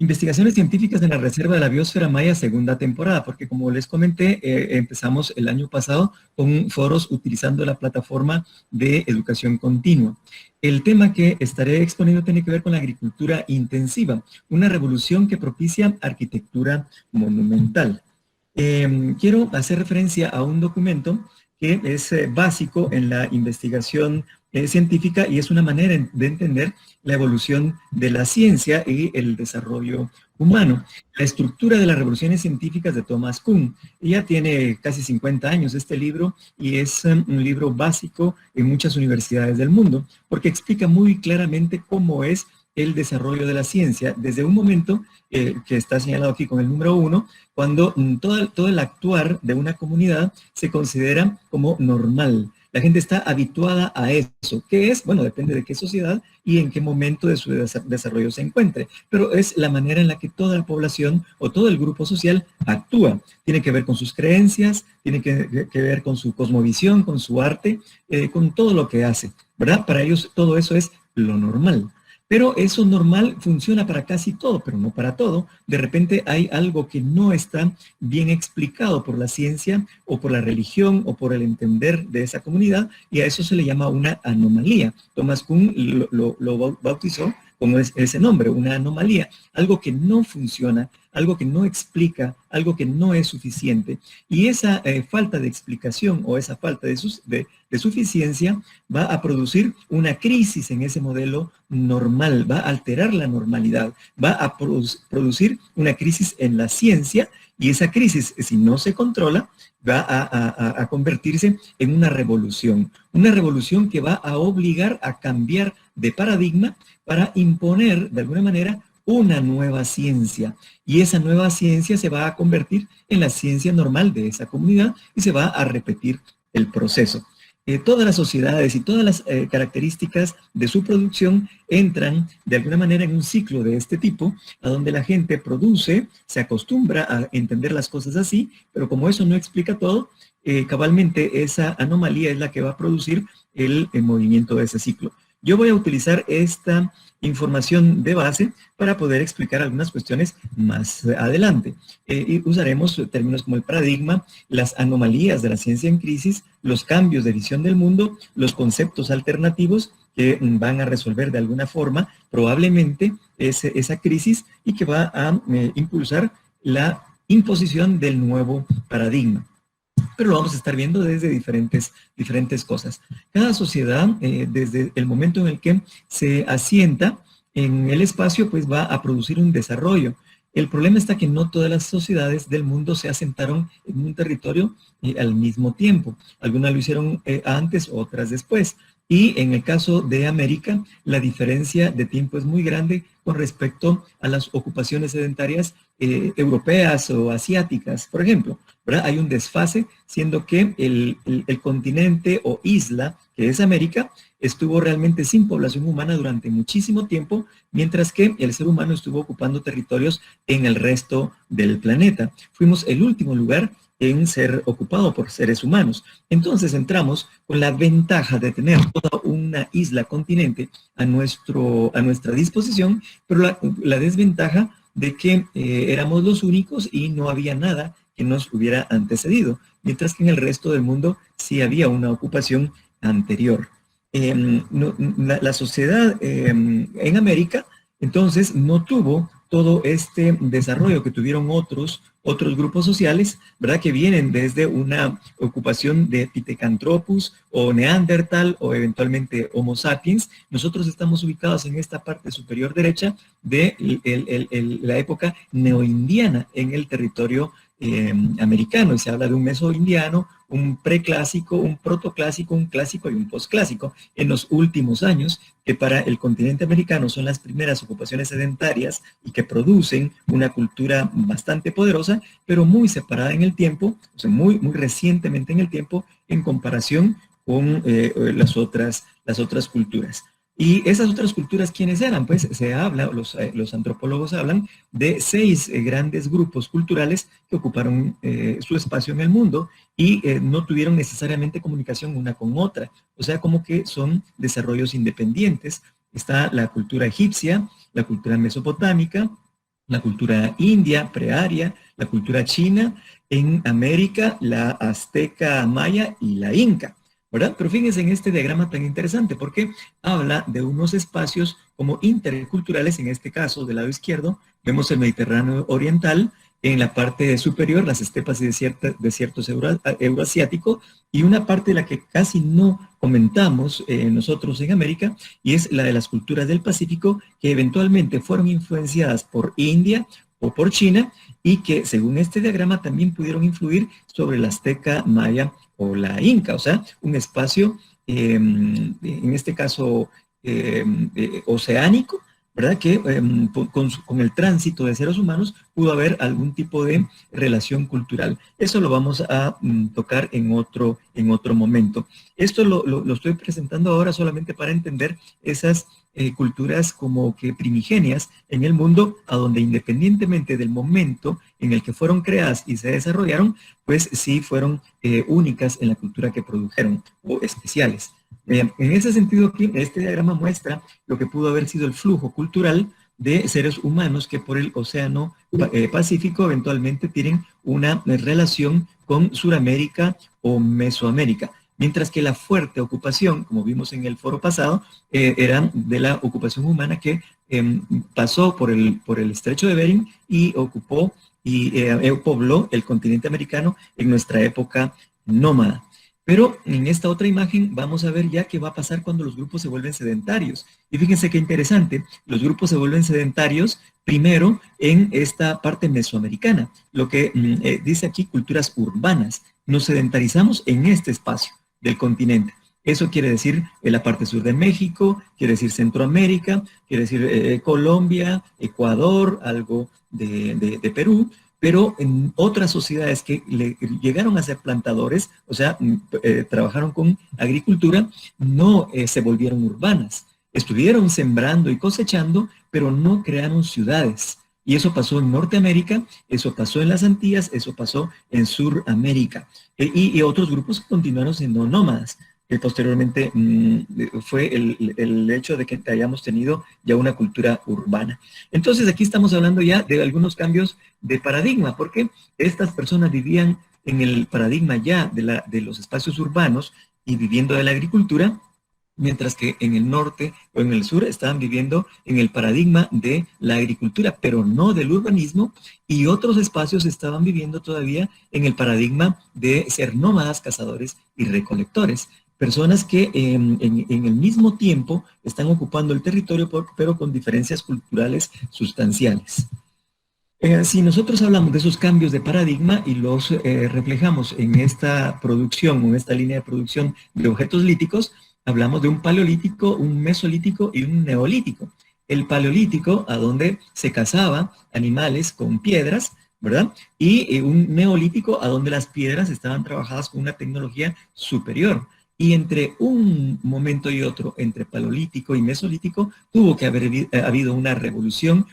Investigaciones científicas en la Reserva de la Biosfera Maya, segunda temporada, porque como les comenté, empezamos el año pasado con foros utilizando la plataforma de educación continua. El tema que estaré exponiendo tiene que ver con la agricultura intensiva, una revolución que propicia arquitectura monumental. Quiero hacer referencia a un documento que es básico en la investigación científica y es una manera de entender la evolución de la ciencia y el desarrollo humano. La estructura de las revoluciones científicas de Thomas Kuhn. Ella tiene casi 50 años este libro y es un libro básico en muchas universidades del mundo porque explica muy claramente cómo es el desarrollo de la ciencia desde un momento que está señalado aquí con el número 1, cuando todo el actuar de una comunidad se considera como normal. La gente está habituada a eso. ¿Qué es? Bueno, depende de qué sociedad y en qué momento de su desarrollo se encuentre. Pero es la manera en la que toda la población o todo el grupo social actúa. Tiene que ver con sus creencias, tiene que ver con su cosmovisión, con su arte, con todo lo que hace, ¿verdad? Para ellos todo eso es lo normal. Pero eso normal funciona para casi todo, pero no para todo. De repente hay algo que no está bien explicado por la ciencia o por la religión o por el entender de esa comunidad y a eso se le llama una anomalía. Thomas Kuhn lo bautizó con ese nombre, una anomalía, algo que no funciona, algo que no explica, algo que no es suficiente. Y esa falta de explicación o esa falta de suficiencia va a producir una crisis en ese modelo normal, va a alterar la normalidad, va a producir una crisis en la ciencia y esa crisis, si no se controla, va a convertirse en una revolución que va a obligar a cambiar de paradigma para imponer, de alguna manera, una nueva ciencia. Y esa nueva ciencia se va a convertir en la ciencia normal de esa comunidad y se va a repetir el proceso. Todas las sociedades y todas las características de su producción entran de alguna manera en un ciclo de este tipo, a donde la gente produce, se acostumbra a entender las cosas así, pero como eso no explica todo, cabalmente esa anomalía es la que va a producir el movimiento de ese ciclo. Yo voy a utilizar esta información de base para poder explicar algunas cuestiones más adelante. Y usaremos términos como el paradigma, las anomalías de la ciencia en crisis, los cambios de visión del mundo, los conceptos alternativos que van a resolver de alguna forma probablemente esa crisis y que va a impulsar la imposición del nuevo paradigma. Pero lo vamos a estar viendo desde diferentes cosas. Cada sociedad, desde el momento en el que se asienta en el espacio, pues va a producir un desarrollo. El problema está que no todas las sociedades del mundo se asentaron en un territorio al mismo tiempo. Algunas lo hicieron antes, otras después. Y en el caso de América, la diferencia de tiempo es muy grande con respecto a las ocupaciones sedentarias europeas o asiáticas, por ejemplo, ¿verdad? Hay un desfase, siendo que el continente o isla, que es América, estuvo realmente sin población humana durante muchísimo tiempo, mientras que el ser humano estuvo ocupando territorios en el resto del planeta. Fuimos el último lugar en ser ocupado por seres humanos. Entonces entramos con la ventaja de tener toda una isla continente a nuestra disposición, pero la desventaja de que éramos los únicos y no había nada que nos hubiera antecedido, mientras que en el resto del mundo sí había una ocupación anterior. La sociedad en América entonces no tuvo todo este desarrollo que tuvieron otros grupos sociales, ¿verdad? Que vienen desde una ocupación de Pithecanthropus o Neandertal o eventualmente Homo sapiens. Nosotros estamos ubicados en esta parte superior derecha de la época neoindiana en el territorio americano, y se habla de un mesoindiano, un preclásico, un protoclásico, un clásico y un posclásico en los últimos años, que para el continente americano son las primeras ocupaciones sedentarias y que producen una cultura bastante poderosa, pero muy separada en el tiempo, o sea, muy recientemente en el tiempo, en comparación con las otras culturas. Y esas otras culturas, ¿quiénes eran? Pues se habla, los antropólogos hablan de 6 grandes grupos culturales que ocuparon su espacio en el mundo y no tuvieron necesariamente comunicación una con otra. O sea, como que son desarrollos independientes. Está la cultura egipcia, la cultura mesopotámica, la cultura india, prearia, la cultura china, en América, la azteca maya y la inca, ¿verdad? Pero fíjense en este diagrama tan interesante porque habla de unos espacios como interculturales, en este caso del lado izquierdo, vemos el Mediterráneo oriental, en la parte superior las estepas y desiertos euroasiáticos, y una parte de la que casi no comentamos nosotros en América, y es la de las culturas del Pacífico, que eventualmente fueron influenciadas por India o por China, y que según este diagrama también pudieron influir sobre la azteca, maya o la inca, o sea, un espacio, en este caso, oceánico, ¿verdad? Que con el tránsito de seres humanos pudo haber algún tipo de relación cultural. Eso lo vamos a tocar en otro momento. Esto lo estoy presentando ahora solamente para entender esas culturas como que primigenias en el mundo, a donde independientemente del momento en el que fueron creadas y se desarrollaron, pues sí fueron únicas en la cultura que produjeron o especiales. En ese sentido, aquí, este diagrama muestra lo que pudo haber sido el flujo cultural de seres humanos que por el Océano Pacífico eventualmente tienen una relación con Suramérica o Mesoamérica. Mientras que la fuerte ocupación, como vimos en el foro pasado, era de la ocupación humana que pasó por el estrecho de Bering y ocupó y pobló el continente americano en nuestra época nómada. Pero en esta otra imagen vamos a ver ya qué va a pasar cuando los grupos se vuelven sedentarios. Y fíjense qué interesante, los grupos se vuelven sedentarios primero en esta parte mesoamericana, lo que dice aquí culturas urbanas. Nos sedentarizamos en este espacio del continente. Eso quiere decir la parte sur de México, quiere decir Centroamérica, quiere decir Colombia, Ecuador, algo de Perú, pero en otras sociedades que llegaron a ser plantadores, o sea, trabajaron con agricultura, no se volvieron urbanas. Estuvieron sembrando y cosechando, pero no crearon ciudades. Y eso pasó en Norteamérica, eso pasó en las Antillas, eso pasó en Suramérica. Y otros grupos continuaron siendo nómadas. Posteriormente fue el hecho de que hayamos tenido ya una cultura urbana. Entonces aquí estamos hablando ya de algunos cambios de paradigma, porque estas personas vivían en el paradigma ya de los espacios urbanos y viviendo de la agricultura, mientras que en el norte o en el sur estaban viviendo en el paradigma de la agricultura, pero no del urbanismo, y otros espacios estaban viviendo todavía en el paradigma de ser nómadas, cazadores y recolectores. Personas que en el mismo tiempo están ocupando el territorio, pero con diferencias culturales sustanciales. Si nosotros hablamos de esos cambios de paradigma y los reflejamos en esta producción, en esta línea de producción de objetos líticos, hablamos de un paleolítico, un mesolítico y un neolítico. El paleolítico, a donde se cazaba animales con piedras, ¿verdad? Y un neolítico, a donde las piedras estaban trabajadas con una tecnología superior. Y entre un momento y otro, entre paleolítico y mesolítico, tuvo que haber habido una revolución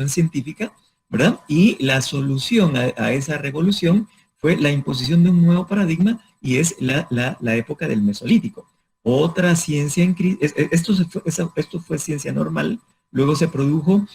científica, ¿verdad? Y la solución a esa revolución fue la imposición de un nuevo paradigma, y es la época del mesolítico. Otra ciencia en crisis, esto fue ciencia normal, luego se produjo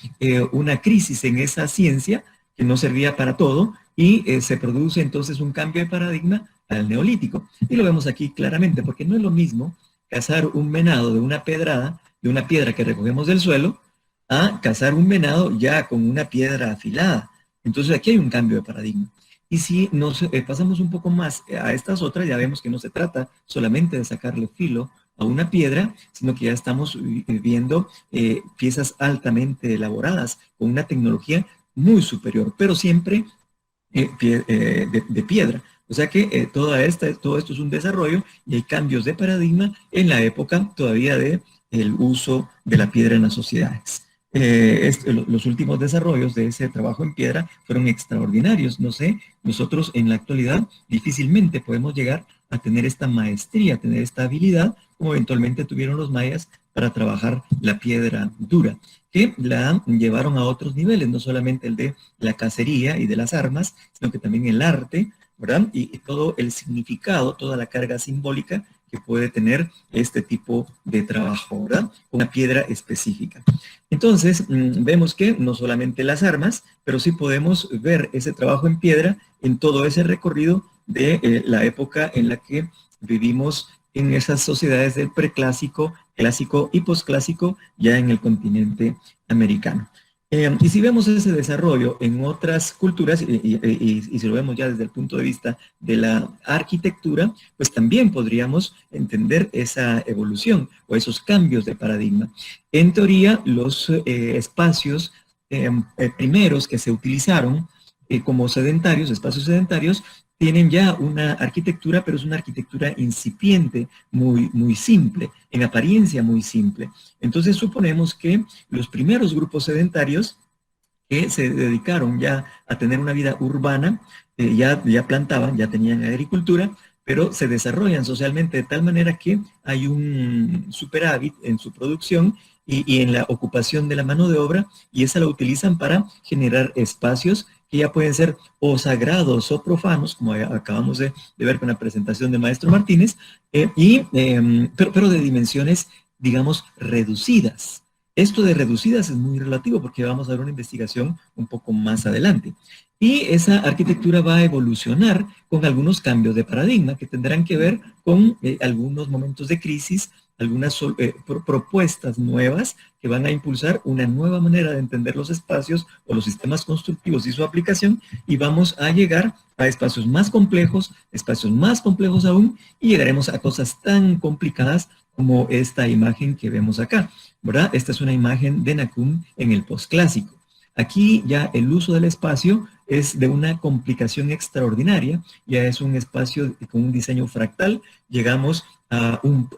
una crisis en esa ciencia que no servía para todo, y se produce entonces un cambio de paradigma al neolítico. Y lo vemos aquí claramente, porque no es lo mismo cazar un venado de una pedrada, de una piedra que recogemos del suelo, a cazar un venado ya con una piedra afilada. Entonces aquí hay un cambio de paradigma. Y si nos pasamos un poco más a estas otras, ya vemos que no se trata solamente de sacarle filo a una piedra, sino que ya estamos viendo piezas altamente elaboradas, con una tecnología muy superior, pero siempre de piedra. O sea que todo esto es un desarrollo, y hay cambios de paradigma en la época todavía del uso de la piedra en las sociedades. Los últimos desarrollos de ese trabajo en piedra fueron extraordinarios. No sé, nosotros en la actualidad difícilmente podemos llegar a tener esta maestría, tener esta habilidad, como eventualmente tuvieron los mayas para trabajar la piedra dura, que la llevaron a otros niveles, no solamente el de la cacería y de las armas, sino que también el arte, ¿verdad? Y todo el significado, toda la carga simbólica que puede tener este tipo de trabajo, ¿verdad? Una piedra específica. Entonces, vemos que no solamente las armas, pero sí podemos ver ese trabajo en piedra en todo ese recorrido de la época en la que vivimos en esas sociedades del preclásico, clásico y posclásico, ya en el continente americano. Y si vemos ese desarrollo en otras culturas, y si lo vemos ya desde el punto de vista de la arquitectura, pues también podríamos entender esa evolución o esos cambios de paradigma. En teoría, los espacios primeros que se utilizaron como sedentarios, espacios sedentarios, tienen ya una arquitectura, pero es una arquitectura incipiente, muy simple, en apariencia muy simple. Entonces suponemos que los primeros grupos sedentarios que se dedicaron ya a tener una vida urbana, ya plantaban, ya tenían agricultura, pero se desarrollan socialmente de tal manera que hay un superávit en su producción y en la ocupación de la mano de obra, y esa la utilizan para generar espacios que ya pueden ser o sagrados o profanos, como acabamos de ver con la presentación del maestro Martínez, pero de dimensiones, digamos, reducidas. Esto de reducidas es muy relativo porque vamos a ver una investigación un poco más adelante. Y esa arquitectura va a evolucionar con algunos cambios de paradigma que tendrán que ver con algunos momentos de crisis, algunas propuestas nuevas que van a impulsar una nueva manera de entender los espacios o los sistemas constructivos y su aplicación, y vamos a llegar a espacios más complejos aún, y llegaremos a cosas tan complicadas como esta imagen que vemos acá, ¿verdad? Esta es una imagen de Nacum en el posclásico. Aquí ya el uso del espacio es de una complicación extraordinaria, ya es un espacio con un diseño fractal. Llegamos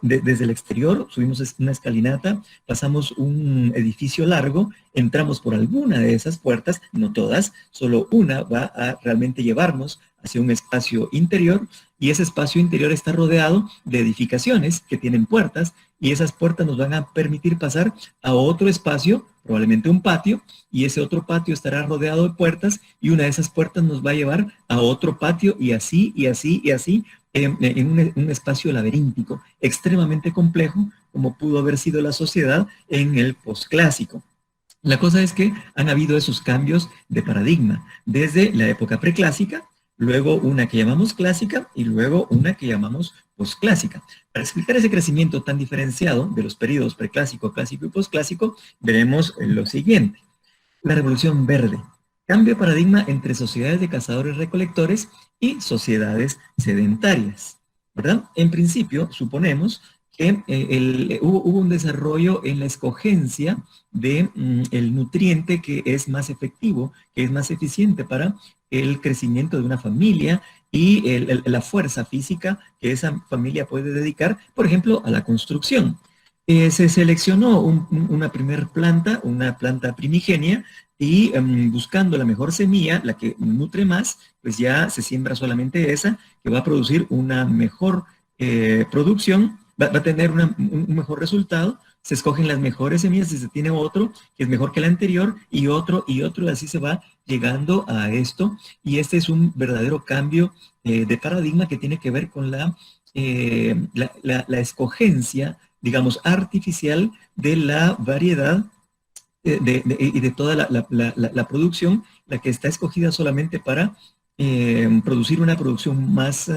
desde el exterior, subimos una escalinata, pasamos un edificio largo, entramos por alguna de esas puertas, no todas, solo una va a realmente llevarnos hacia un espacio interior, y ese espacio interior está rodeado de edificaciones que tienen puertas, y esas puertas nos van a permitir pasar a otro espacio, probablemente un patio, y ese otro patio estará rodeado de puertas, y una de esas puertas nos va a llevar a otro patio, y así, y así, y así, en un espacio laberíntico, extremadamente complejo, como pudo haber sido la sociedad en el posclásico. La cosa es que han habido esos cambios de paradigma, desde la época preclásica, luego una que llamamos clásica y luego una que llamamos posclásica. Para explicar ese crecimiento tan diferenciado de los periodos preclásico, clásico y posclásico, veremos lo siguiente. La Revolución Verde. Cambio de paradigma entre sociedades de cazadores-recolectores y sociedades sedentarias, ¿verdad? En principio, suponemos que hubo un desarrollo en la escogencia de el nutriente que es más efectivo, que es más eficiente para el crecimiento de una familia y la fuerza física que esa familia puede dedicar, por ejemplo, a la construcción. Se seleccionó una primer planta, una planta primigenia, y buscando la mejor semilla, la que nutre más, pues ya se siembra solamente esa, que va a producir una mejor producción, va a tener un mejor resultado. Se escogen las mejores semillas y se tiene otro que es mejor que el anterior, y otro, y así se va llegando a esto. Y este es un verdadero cambio de paradigma que tiene que ver con la escogencia, digamos, artificial de la variedad y de toda la producción, la que está escogida solamente para producir una producción más,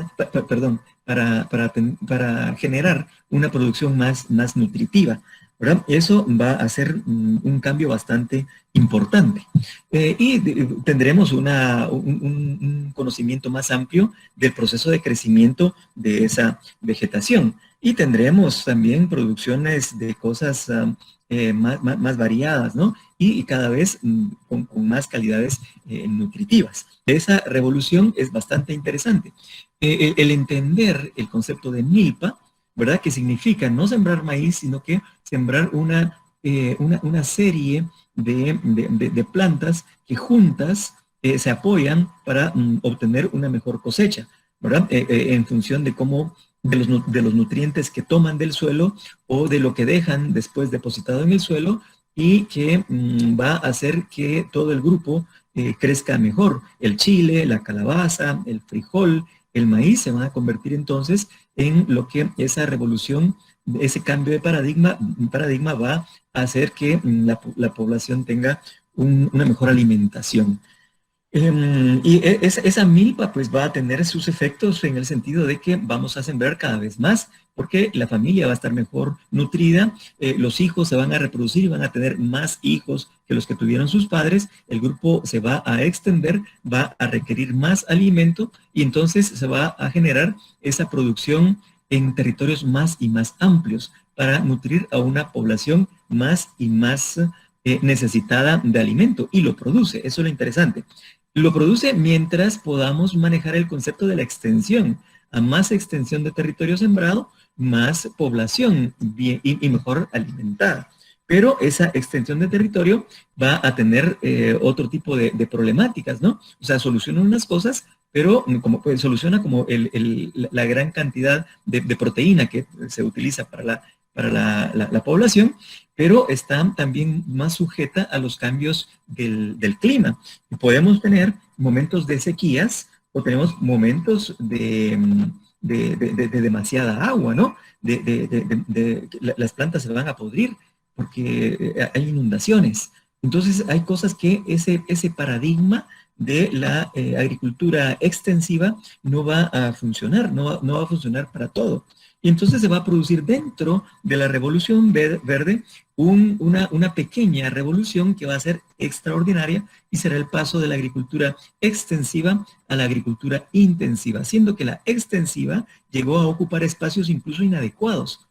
perdón, para generar una producción más nutritiva, ¿verdad? Eso va a ser un cambio bastante importante. Y tendremos un conocimiento más amplio del proceso de crecimiento de esa vegetación. Y tendremos también producciones de cosas más variadas, ¿no? Y cada vez con más calidades nutritivas. Esa revolución es bastante interesante. El entender el concepto de milpa, ¿verdad? Que significa no sembrar maíz, sino que sembrar una serie de plantas que juntas se apoyan para obtener una mejor cosecha, ¿verdad? En función de cómo de los nutrientes que toman del suelo o de lo que dejan después depositado en el suelo, y que va a hacer que todo el grupo crezca mejor. El chile, la calabaza, el frijol, el maíz se va a convertir entonces en lo que esa revolución, ese cambio de paradigma va a hacer que la población tenga una mejor alimentación. Esa milpa pues va a tener sus efectos en el sentido de que vamos a sembrar cada vez más, porque la familia va a estar mejor nutrida, los hijos se van a reproducir y van a tener más hijos que los que tuvieron sus padres, el grupo se va a extender, va a requerir más alimento y entonces se va a generar esa producción en territorios más y más amplios para nutrir a una población más y más necesitada de alimento y lo produce, eso es lo interesante. Lo produce mientras podamos manejar el concepto de la extensión. A más extensión de territorio sembrado, más población bien, y mejor alimentada. Pero esa extensión de territorio va a tener otro tipo de problemáticas, ¿no? O sea, soluciona unas cosas, pero como, pues, soluciona como la gran cantidad de proteína que se utiliza para la población, pero está también más sujeta a los cambios del clima. Podemos tener momentos de sequías o tenemos momentos de demasiada agua, ¿no? Las plantas se van a podrir porque hay inundaciones. Entonces hay cosas que ese paradigma de la agricultura extensiva no va a funcionar, no va a funcionar para todo. Y entonces se va a producir dentro de la revolución verde una pequeña revolución que va a ser extraordinaria y será el paso de la agricultura extensiva a la agricultura intensiva, siendo que la extensiva llegó a ocupar espacios incluso inadecuados,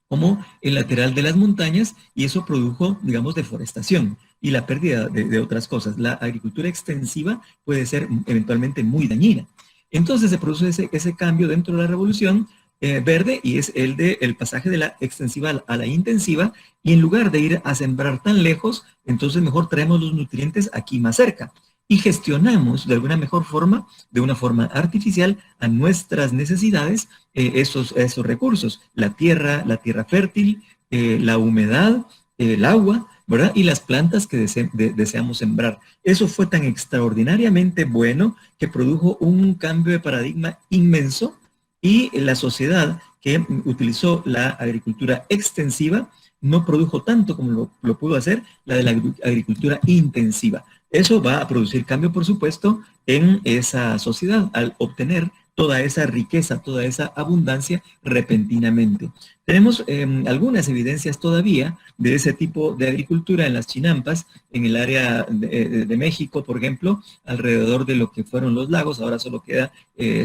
como el lateral de las montañas, y eso produjo, digamos, deforestación y la pérdida de otras cosas. La agricultura extensiva puede ser eventualmente muy dañina. Entonces se produce ese cambio dentro de la revolución verde y es el pasaje de la extensiva a la intensiva, y en lugar de ir a sembrar tan lejos, entonces mejor traemos los nutrientes aquí más cerca y gestionamos de alguna mejor forma, de una forma artificial, a nuestras necesidades esos recursos, la tierra fértil, la humedad, el agua, ¿verdad? Y las plantas que deseamos sembrar. Eso fue tan extraordinariamente bueno que produjo un cambio de paradigma inmenso, y la sociedad que utilizó la agricultura extensiva no produjo tanto como lo pudo hacer la de la agricultura intensiva. Eso va a producir cambio, por supuesto, en esa sociedad al obtener toda esa riqueza, toda esa abundancia repentinamente. Tenemos algunas evidencias todavía de ese tipo de agricultura en las chinampas, en el área de México, por ejemplo, alrededor de lo que fueron los lagos. Ahora solo queda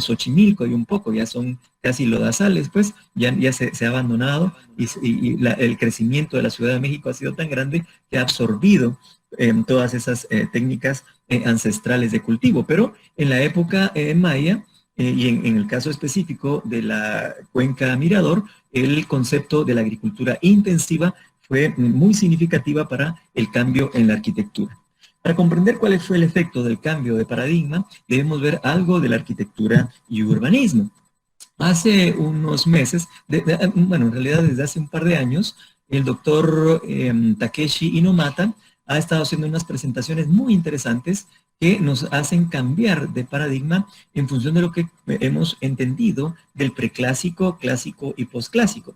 Xochimilco y un poco, ya son casi lodazales, pues ya se ha abandonado y el crecimiento de la Ciudad de México ha sido tan grande que ha absorbido todas esas técnicas ancestrales de cultivo. Pero en la época maya, y en el caso específico de la cuenca Mirador, el concepto de la agricultura intensiva fue muy significativa para el cambio en la arquitectura. Para comprender cuál fue el efecto del cambio de paradigma, debemos ver algo de la arquitectura y urbanismo. Hace unos meses, bueno, en realidad desde hace un par de años, el doctor Takeshi Inomata ha estado haciendo unas presentaciones muy interesantes que nos hacen cambiar de paradigma en función de lo que hemos entendido del preclásico, clásico y posclásico.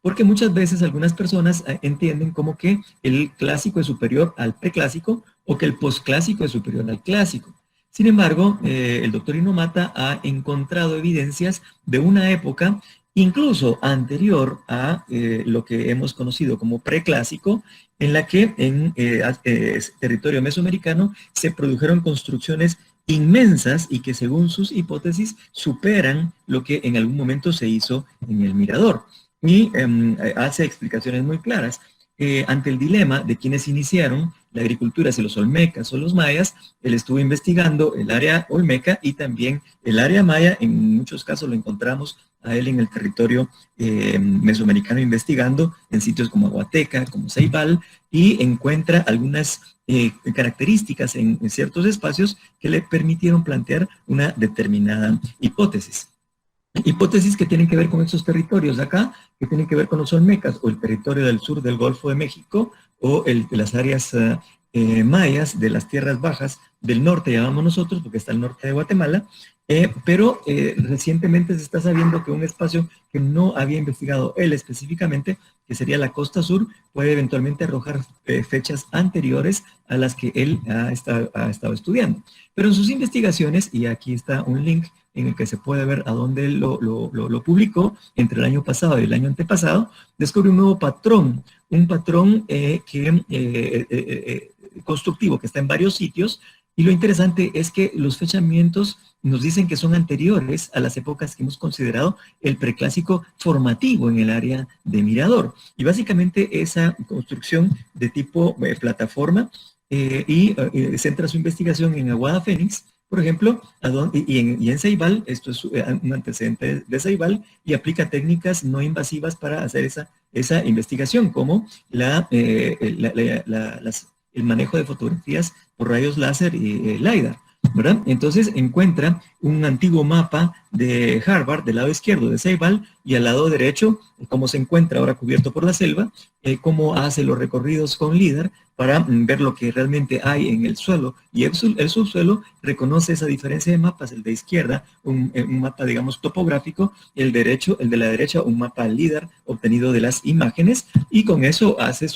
Porque muchas veces algunas personas entienden como que el clásico es superior al preclásico o que el posclásico es superior al clásico. Sin embargo, el doctor Inomata ha encontrado evidencias de una época incluso anterior a lo que hemos conocido como preclásico, en la que en territorio mesoamericano se produjeron construcciones inmensas y que según sus hipótesis superan lo que en algún momento se hizo en el Mirador. Y hace explicaciones muy claras. Ante el dilema de quienes iniciaron la agricultura, si los olmecas o los mayas, él estuvo investigando el área olmeca y también el área maya. En muchos casos lo encontramos a él en el territorio mesoamericano investigando en sitios como Aguateca, como Ceibal, y encuentra algunas características en ciertos espacios que le permitieron plantear una determinada hipótesis. Hipótesis que tienen que ver con esos territorios de acá, que tienen que ver con los olmecas, o el territorio del sur del Golfo de México, o las áreas mayas de las tierras bajas del norte, llamamos nosotros, porque está al norte de Guatemala, pero recientemente se está sabiendo que un espacio que no había investigado él específicamente, que sería la costa sur, puede eventualmente arrojar fechas anteriores a las que él ha estado estudiando. Pero en sus investigaciones, y aquí está un link en el que se puede ver a dónde él lo publicó entre el año pasado y el año antepasado, descubre un nuevo patrón, un patrón constructivo que está en varios sitios, y lo interesante es que los fechamientos nos dicen que son anteriores a las épocas que hemos considerado el preclásico formativo en el área de Mirador. Y básicamente esa construcción de tipo plataforma centra su investigación en Aguada Fénix, por ejemplo, y en Ceibal, esto es un antecedente de Ceibal, y aplica técnicas no invasivas para hacer esa investigación, como el manejo de fotografías por rayos láser y LiDAR, ¿verdad? Entonces encuentra un antiguo mapa de Harvard del lado izquierdo de Ceibal y al lado derecho, cómo se encuentra ahora cubierto por la selva, cómo hace los recorridos con LiDAR para ver lo que realmente hay en el suelo, y el subsuelo reconoce esa diferencia de mapas, el de izquierda, un mapa, digamos, topográfico, el de la derecha, un mapa LiDAR obtenido de las imágenes, y con eso hace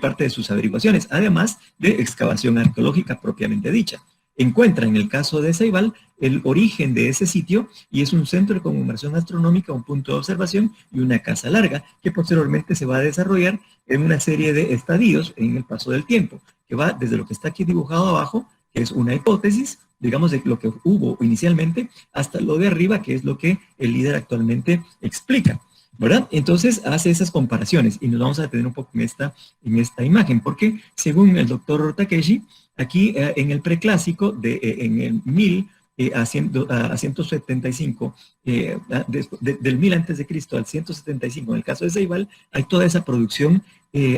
parte de sus averiguaciones, además de excavación arqueológica propiamente dicha. Encuentra en el caso de Ceibal el origen de ese sitio, y es un centro de conmemoración astronómica, un punto de observación y una casa larga que posteriormente se va a desarrollar en una serie de estadios en el paso del tiempo, que va desde lo que está aquí dibujado abajo, que es una hipótesis, digamos, de lo que hubo inicialmente, hasta lo de arriba, que es lo que el líder actualmente explica, ¿verdad? Entonces hace esas comparaciones, y nos vamos a detener un poco en esta imagen, porque según el doctor Takeshi, aquí en el preclásico, en el 1000 a 175, del 1000 antes de Cristo al 175, en el caso de Ceibal, hay toda esa producción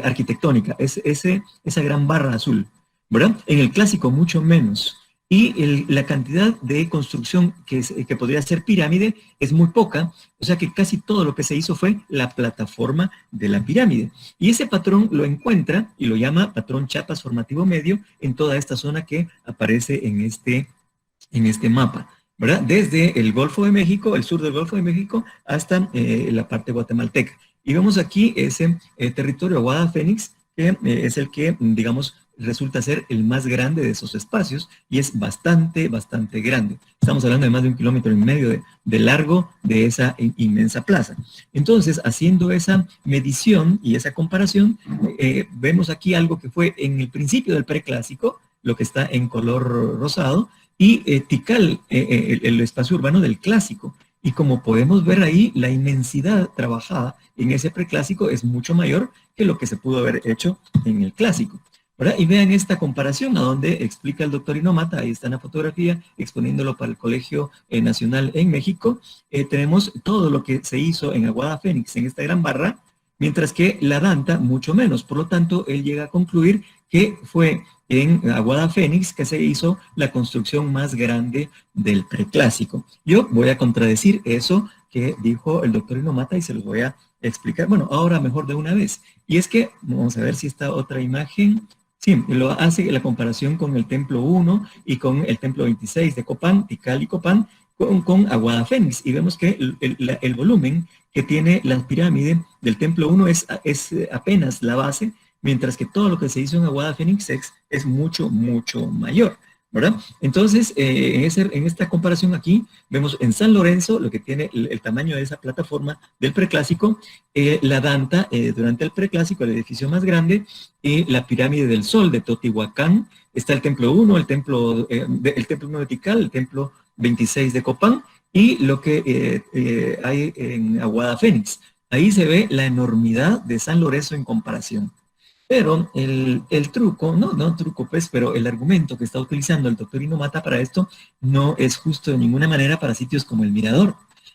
arquitectónica, esa gran barra azul, ¿verdad? En el clásico mucho menos. Y la cantidad de construcción que podría ser pirámide es muy poca, o sea que casi todo lo que se hizo fue la plataforma de la pirámide. Y ese patrón lo encuentra y lo llama patrón Chiapas formativo medio en toda esta zona que aparece en este mapa, ¿verdad? Desde el Golfo de México, el sur del Golfo de México, hasta la parte guatemalteca. Y vemos aquí ese territorio Aguada Fénix, que es el que, digamos, resulta ser el más grande de esos espacios, y es bastante, bastante grande. Estamos hablando de más de 1,5 kilómetros de largo de esa inmensa plaza. Entonces, haciendo esa medición y esa comparación, vemos aquí algo que fue en el principio del preclásico, lo que está en color rosado, y Tikal, el espacio urbano del clásico. Y como podemos ver ahí, la inmensidad trabajada en ese preclásico es mucho mayor que lo que se pudo haber hecho en el clásico, ¿verdad? Y vean esta comparación a donde explica el doctor Innomata, ahí está en la fotografía, exponiéndolo para el Colegio Nacional en México. Tenemos todo lo que se hizo en Aguada Fénix, en esta gran barra, mientras que la Danta mucho menos. Por lo tanto, él llega a concluir que fue en Aguada Fénix que se hizo la construcción más grande del preclásico. Yo voy a contradecir eso que dijo el doctor Innomata y se los voy a explicar, bueno, ahora mejor de una vez. Y es que, vamos a ver si esta otra imagen, sí, lo hace la comparación con el templo 1 y con el templo 26 de Copán, Tikal y Copán, con Aguada Fénix, y vemos que el volumen que tiene la pirámide del templo 1 es apenas la base, mientras que todo lo que se hizo en Aguada Fénix es mucho, mucho mayor, ¿verdad? Entonces, en esta comparación aquí, vemos en San Lorenzo lo que tiene el tamaño de esa plataforma del preclásico, la Danta durante el preclásico, el edificio más grande, la pirámide del Sol de Teotihuacán, está el templo 1, el templo 1 de Tikal, el templo 26 de Copán, y lo que hay en Aguada Fénix. Ahí se ve la enormidad de San Lorenzo en comparación. Pero el truco, no truco pues, pero el argumento que está utilizando el doctor Innomata para esto no es justo de ninguna manera para sitios como el Mirador.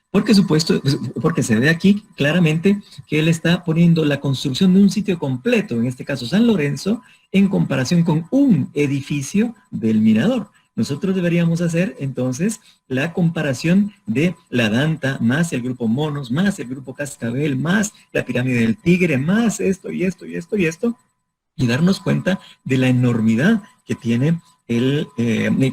Porque se ve aquí claramente que él está poniendo la construcción de un sitio completo, en este caso San Lorenzo, en comparación con un edificio del Mirador. Nosotros deberíamos hacer entonces la comparación de la Danta más el grupo Monos, más el grupo Cascabel, más la pirámide del Tigre, más esto y esto y esto y esto, y darnos cuenta de la enormidad que tiene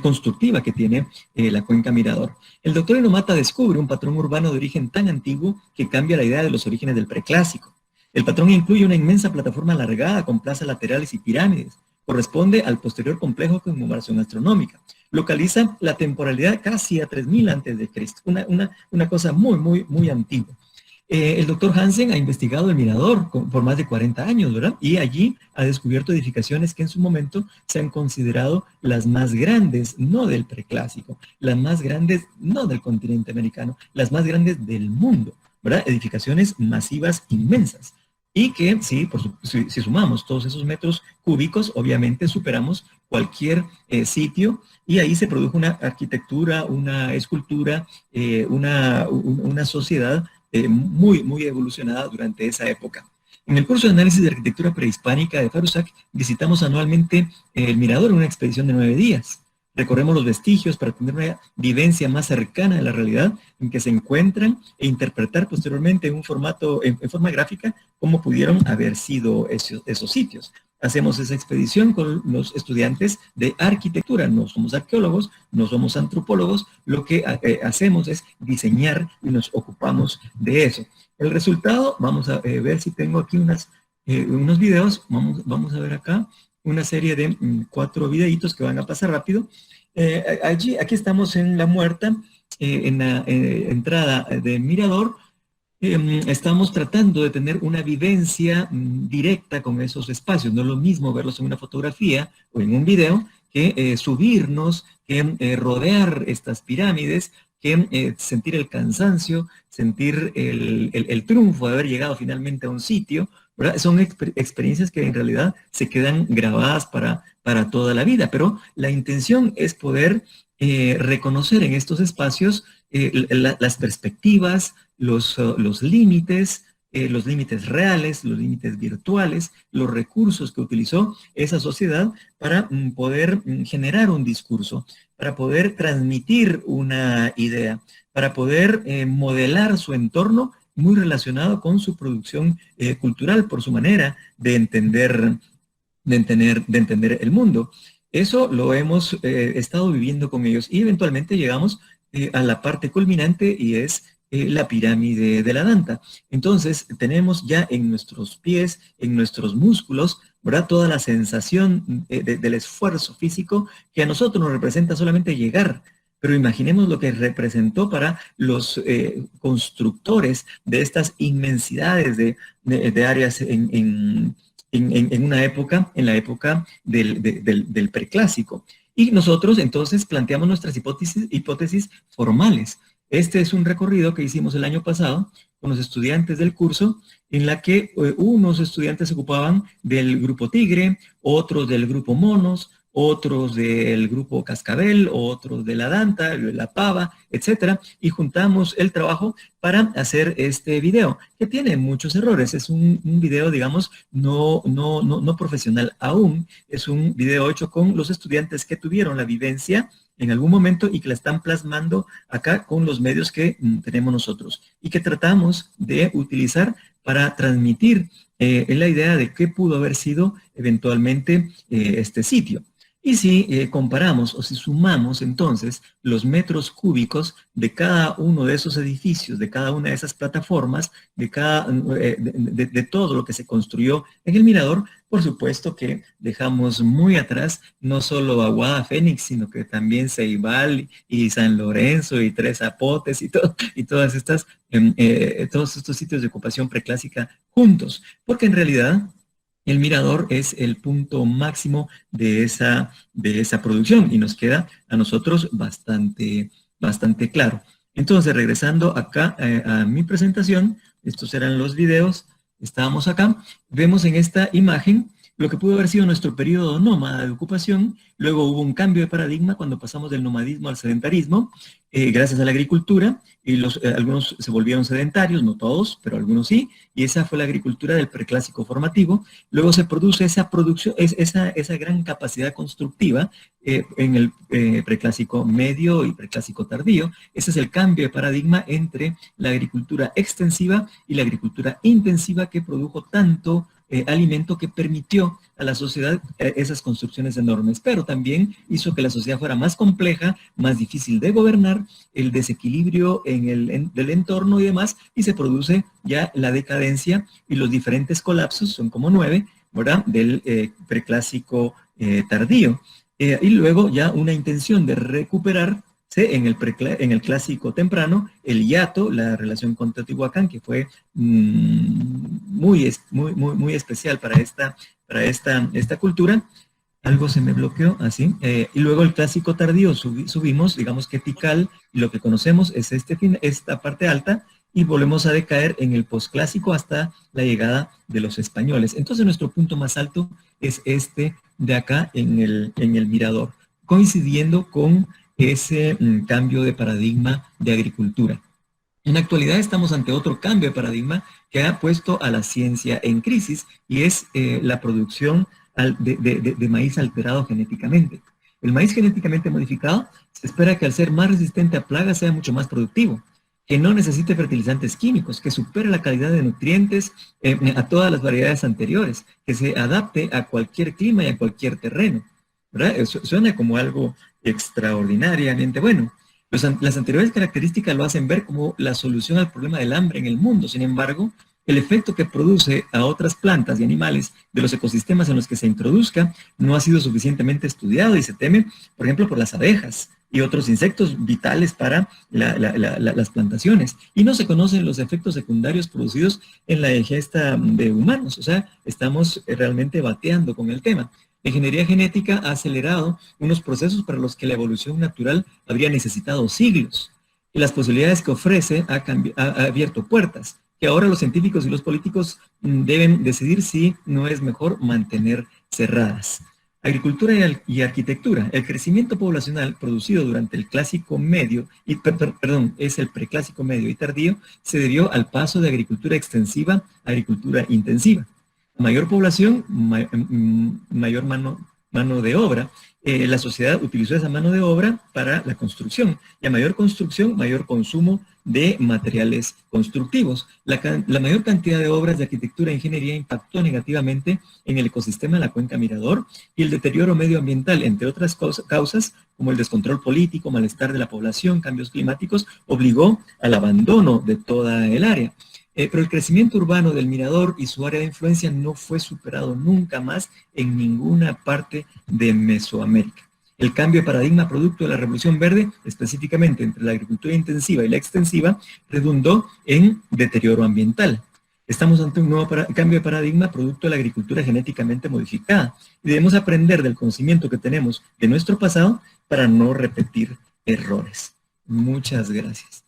constructiva que tiene la cuenca Mirador. El doctor Inoumata descubre un patrón urbano de origen tan antiguo que cambia la idea de los orígenes del preclásico. El patrón incluye una inmensa plataforma alargada con plazas laterales y pirámides. Corresponde al posterior complejo de conmemoración astronómica. Localiza la temporalidad casi a 3000 a.C. Una cosa muy antigua. El doctor Hansen ha investigado el Mirador por más de 40 años, ¿verdad? Y allí ha descubierto edificaciones que en su momento se han considerado las más grandes, no del preclásico, las más grandes, no del continente americano, las más grandes del mundo, ¿verdad? Edificaciones masivas inmensas. Y que, sí, si sumamos todos esos metros cúbicos, obviamente superamos cualquier sitio, y ahí se produjo una arquitectura, una escultura, una sociedad muy evolucionada durante esa época. En el curso de análisis de arquitectura prehispánica de Farusac, visitamos anualmente el Mirador en una expedición de 9 días. Recorremos los vestigios para tener una vivencia más cercana de la realidad en que se encuentran e interpretar posteriormente en forma gráfica cómo pudieron haber sido esos sitios. Hacemos esa expedición con los estudiantes de arquitectura. No somos arqueólogos, no somos antropólogos. Lo que hacemos es diseñar y nos ocupamos de eso. El resultado, vamos a ver si tengo aquí unos videos. Vamos a ver acá una serie de 4 videitos que van a pasar rápido. Aquí estamos en La Muerta, en la entrada de Mirador. Estamos tratando de tener una vivencia directa con esos espacios. No es lo mismo verlos en una fotografía o en un video que subirnos, que rodear estas pirámides, que sentir el cansancio, sentir el triunfo de haber llegado finalmente a un sitio, ¿verdad? Son experiencias que en realidad se quedan grabadas para toda la vida, pero la intención es poder reconocer en estos espacios las perspectivas, los límites reales, los límites virtuales, los recursos que utilizó esa sociedad para poder generar un discurso, para poder transmitir una idea, para poder modelar su entorno muy relacionado con su producción cultural, por su manera de entender el mundo. Eso lo hemos estado viviendo con ellos, y eventualmente llegamos a la parte culminante, y es la pirámide de la Danta. Entonces tenemos ya en nuestros pies, en nuestros músculos, ¿verdad?, toda la sensación del esfuerzo físico que a nosotros nos representa solamente llegar. Pero imaginemos lo que representó para los constructores de estas inmensidades de áreas en una época, en la época del preclásico. Y nosotros entonces planteamos nuestras hipótesis formales. Este es un recorrido que hicimos el año pasado con los estudiantes del curso, en la que unos estudiantes se ocupaban del grupo Tigre, otros del grupo Monos, otros del grupo Cascabel, otros de la Danta, la Pava, etcétera, y juntamos el trabajo para hacer este video, que tiene muchos errores. Es un video, digamos, no profesional aún. Es un video hecho con los estudiantes que tuvieron la vivencia en algún momento y que la están plasmando acá con los medios que tenemos nosotros y que tratamos de utilizar para transmitir la idea de qué pudo haber sido eventualmente este sitio. Y si comparamos o si sumamos entonces los metros cúbicos de cada uno de esos edificios, de cada una de esas plataformas, de todo lo que se construyó en el Mirador, por supuesto que dejamos muy atrás no solo Aguada Fénix, sino que también Ceibal y San Lorenzo y Tres Zapotes y todos estos sitios de ocupación preclásica juntos, porque en realidad el Mirador es el punto máximo de esa producción, y nos queda a nosotros bastante claro. Entonces, regresando acá a mi presentación, estos eran los videos, estábamos acá, vemos en esta imagen lo que pudo haber sido nuestro periodo nómada de ocupación. Luego hubo un cambio de paradigma cuando pasamos del nomadismo al sedentarismo, gracias a la agricultura, y algunos se volvieron sedentarios, no todos, pero algunos sí, y esa fue la agricultura del preclásico formativo. Luego se produce esa gran capacidad constructiva en el preclásico medio y preclásico tardío. Ese es el cambio de paradigma entre la agricultura extensiva y la agricultura intensiva, que produjo tanto alimento que permitió a la sociedad esas construcciones enormes, pero también hizo que la sociedad fuera más compleja, más difícil de gobernar, el desequilibrio del entorno y demás, y se produce ya la decadencia y los diferentes colapsos, son como 9, ¿verdad?, del preclásico tardío. Y luego ya una intención de recuperar en el clásico temprano, el hiato, la relación con Teotihuacán, que fue muy especial para esta cultura. Algo se me bloqueó, así. Y luego el clásico tardío, subimos, digamos que Tikal, y lo que conocemos es esta parte alta, y volvemos a decaer en el posclásico hasta la llegada de los españoles. Entonces nuestro punto más alto es este de acá en el mirador, coincidiendo con ese cambio de paradigma de agricultura. En la actualidad estamos ante otro cambio de paradigma que ha puesto a la ciencia en crisis, y es la producción de maíz alterado genéticamente. El maíz genéticamente modificado se espera que, al ser más resistente a plagas, sea mucho más productivo, que no necesite fertilizantes químicos, que supere la calidad de nutrientes a todas las variedades anteriores, que se adapte a cualquier clima y a cualquier terreno, ¿verdad? Eso suena como algo extraordinariamente bueno. Las anteriores características lo hacen ver como la solución al problema del hambre en el mundo. Sin embargo, el efecto que produce a otras plantas y animales de los ecosistemas en los que se introduzca no ha sido suficientemente estudiado, y se teme, por ejemplo, por las abejas y otros insectos vitales para las plantaciones. Y no se conocen los efectos secundarios producidos en la ingesta de humanos. O sea, estamos realmente bateando con el tema. La ingeniería genética ha acelerado unos procesos para los que la evolución natural habría necesitado siglos. Y las posibilidades que ofrece ha abierto puertas que ahora los científicos y los políticos deben decidir si no es mejor mantener cerradas. Agricultura y arquitectura. El crecimiento poblacional producido durante el clásico medio, es el preclásico medio y tardío, se debió al paso de agricultura extensiva a agricultura intensiva. Mayor población, mayor mano de obra. La sociedad utilizó esa mano de obra para la construcción, y a mayor construcción, mayor consumo de materiales constructivos. La mayor cantidad de obras de arquitectura e ingeniería impactó negativamente en el ecosistema de la cuenca Mirador, y el deterioro medioambiental, entre otras causas, como el descontrol político, malestar de la población, cambios climáticos, obligó al abandono de toda el área. Pero el crecimiento urbano del Mirador y su área de influencia no fue superado nunca más en ninguna parte de Mesoamérica. El cambio de paradigma producto de la Revolución Verde, específicamente entre la agricultura intensiva y la extensiva, redundó en deterioro ambiental. Estamos ante un nuevo cambio de paradigma producto de la agricultura genéticamente modificada, y debemos aprender del conocimiento que tenemos de nuestro pasado para no repetir errores. Muchas gracias.